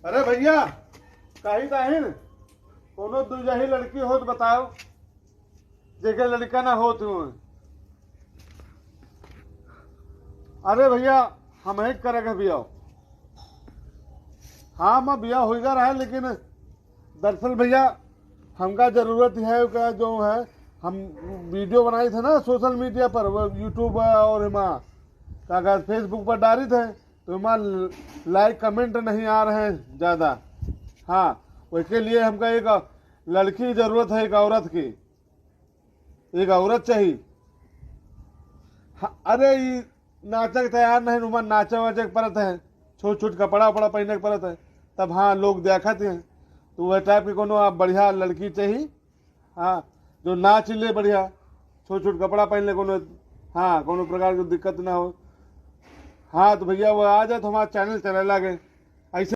अरे भैया कहीं ताहिन कोनो दूल्हा लड़की हो तो बताओ, जेके लड़का ना हो तू। अरे भैया हम एक करेंगे भैया। हाँ मैं भैया होगा रहा, लेकिन दरअसल भैया हमका जरूरत है क्या जो है, हम वीडियो बनाई थे ना सोशल मीडिया पर, वो यूट्यूब और वहाँ क्या फेसबुक पर डाली थे, तो वहाँ लाइक कमेंट नहीं आ रहे हैं ज़्यादा। हाँ उसके लिए हमका एक लड़की की जरूरत है, एक औरत की, एक औरत चाहिए। हाँ, अरे ये नाचक तैयार नहीं, उमर नाचे वाचे परत है, छोट छोट कपड़ा वपड़ा पहने के परत है, तब हाँ लोग देखत हैं। तो वह टाइप की कोनो आप बढ़िया लड़की चाहिए, हाँ जो नाच ले बढ़िया, छोट छोट कपड़ा पहन ले, कोनो हाँ कोनो प्रकार की दिक्कत ना हो। हाँ तो भैया वो आ जाए तो हमारा चैनल चले लगे।